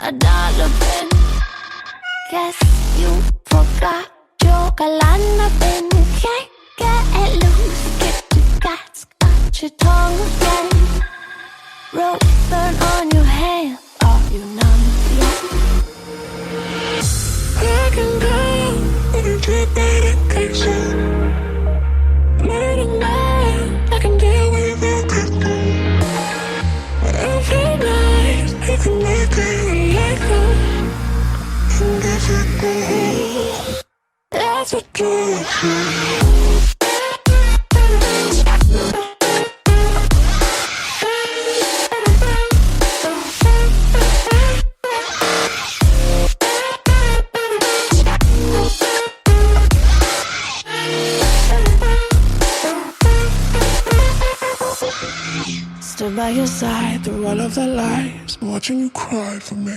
a dollar bin. Guess you forgot your galana bin. You can't get loose, get your guts, got your tongue again. Rope burn on your hand, are you numb yet? I can go with a drip medication. Murder man, I can deal with it. Every night, I can make it like her. And that's what they, that's what they. Stood by your side through all of the lies, watching you cry for me.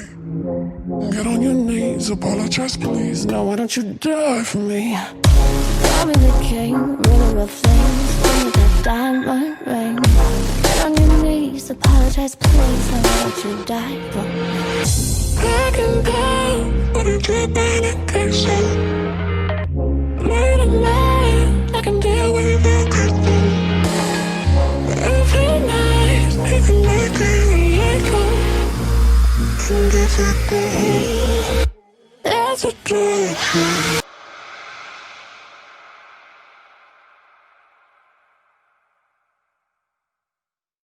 Get on your knees, apologize please. no, why don't you Die for me. call me the king, ruler of things, give me that diamond ring. Get on your knees, apologize please, no, why don't you die for me? I can go with a drip medication. Murder man, I can deal with it. Every night, I can make it like her. And that's what they, that's what they.